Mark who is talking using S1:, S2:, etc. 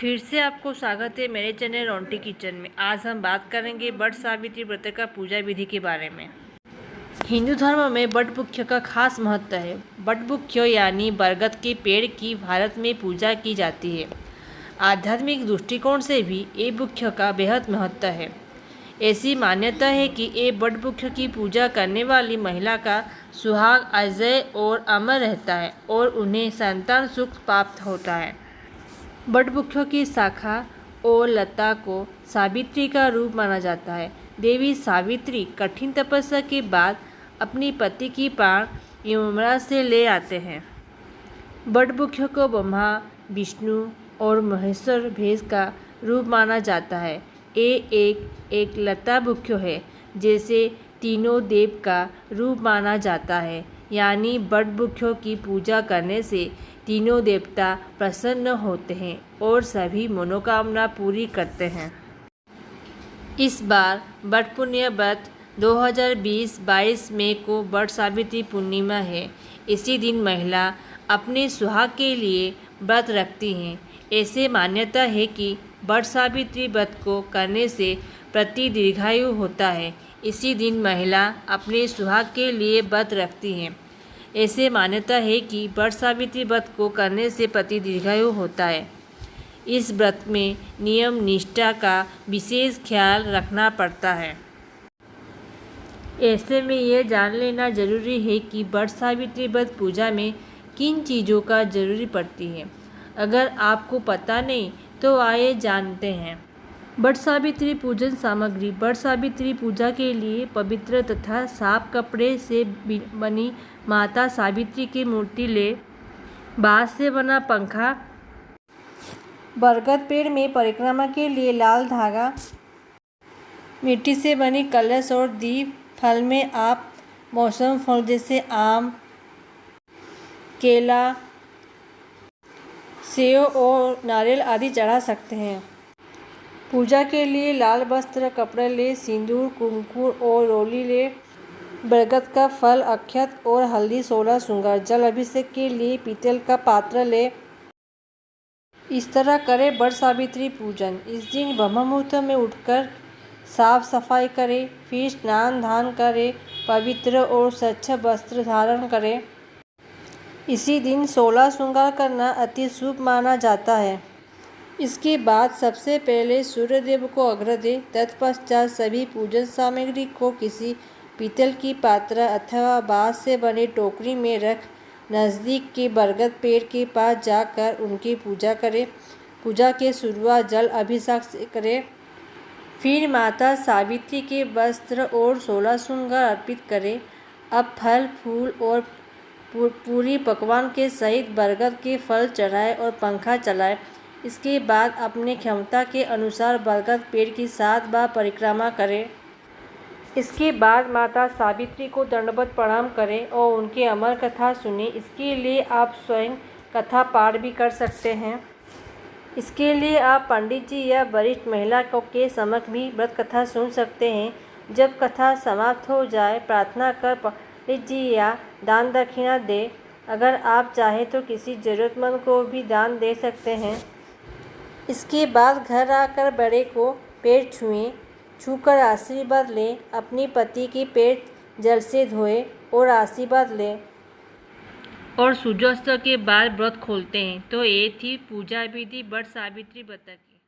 S1: फिर से आपको स्वागत है मेरे चैनल रोंटी किचन में। आज हम बात करेंगे वट सावित्री व्रत का पूजा विधि के बारे में। हिंदू धर्म में वट वृक्ष का खास महत्व है। वट वृक्ष यानी बरगद के पेड़ की भारत में पूजा की जाती है। आध्यात्मिक दृष्टिकोण से भी ये वृक्ष का बेहद महत्व है। ऐसी मान्यता है कि ये वट वृक्ष की पूजा करने वाली महिला का सुहाग अजय और अमर रहता है और उन्हें संतान सुख प्राप्त होता है। वट वृक्ष की शाखा और लता को सावित्री का रूप माना जाता है। देवी सावित्री कठिन तपस्या के बाद अपनी पति की प्राण यमराज से ले आते हैं। वट वृक्ष को ब्रह्मा, विष्णु और महेश्वर भेष का रूप माना जाता है। ये एक लता वृक्ष है जैसे तीनों देव का रूप माना जाता है, यानी वट वृक्ष की पूजा करने से तीनों देवता प्रसन्न होते हैं और सभी मनोकामना पूरी करते हैं। इस बार वट पुण्य व्रत 2020-22 मई को वट सावित्री पूर्णिमा है। इसी दिन महिला अपने सुहाग के लिए व्रत रखती हैं। ऐसे मान्यता है कि वट सावित्री व्रत को करने से पति दीर्घायु होता है। इसी दिन महिला अपने सुहाग के लिए व्रत रखती हैं। ऐसे मान्यता है कि वट सावित्री व्रत को करने से पति दीर्घायु होता है। इस व्रत में नियम निष्ठा का विशेष ख्याल रखना पड़ता है। ऐसे में यह जान लेना जरूरी है कि वट सावित्री व्रत पूजा में किन चीज़ों का जरूरी पड़ती है। अगर आपको पता नहीं तो आइए जानते हैं। वट सावित्री पूजन सामग्री। वट सावित्री पूजा के लिए पवित्र तथा साफ कपड़े से बनी माता सावित्री की मूर्ति ले, बाँस से बना पंखा, बरगद पेड़ में परिक्रमा के लिए लाल धागा, मिट्टी से बनी कलश और दीप। फल में आप मौसम फल जैसे आम, केला, सेव और नारियल आदि चढ़ा सकते हैं। पूजा के लिए लाल वस्त्र, कपड़े ले, सिंदूर, कुमकुम और रोली ले, बरगद का फल, अक्षत और हल्दी, 16 श्रृंगार। जल अभिषेक के लिए पीतल का पात्र ले। इस तरह करें वट सावित्री पूजन। इस दिन ब्रह्म मुहूर्त में उठकर साफ सफाई करें, फिर स्नान दान करें, पवित्र और स्वच्छ वस्त्र धारण करें। इसी दिन 16 श्रृंगार करना अति शुभ माना जाता है। इसके बाद सबसे पहले सूर्यदेव को अर्घ्य दें। तत्पश्चात सभी पूजन सामग्री को किसी पीतल की पात्र अथवा बाँस से बनी टोकरी में रख नज़दीक के बरगद पेड़ के पास जाकर उनकी पूजा करें। पूजा के शुरुआत जल अभिषेक से करें। फिर माता सावित्री के वस्त्र और 16 श्रृंगार अर्पित करें। अब फल, फूल और पूरी पकवान के सहित बरगद के फल चढ़ाएं और पंखा चलाएं। इसके बाद अपने क्षमता के अनुसार बरगद पेड़ की 7 बार परिक्रमा करें। इसके बाद माता सावित्री को दंडवत प्रणाम करें और उनकी अमर कथा सुनें। इसके लिए आप स्वयं कथा पाठ भी कर सकते हैं। इसके लिए आप पंडित जी या वरिष्ठ महिला के समक्ष भी व्रत कथा सुन सकते हैं। जब कथा समाप्त हो जाए प्रार्थना कर पंडित जी या दान दक्षिणा दें। अगर आप चाहें तो किसी ज़रूरतमंद को भी दान दे सकते हैं। इसके बाद घर आकर बड़े को पैर छूकर आशीर्वाद लें। अपनी पति के पैर जल से धोएं और आशीर्वाद लें और सूर्यास्त के बाद व्रत खोलते हैं। तो ये थी पूजा विधि वट सावित्री व्रत की।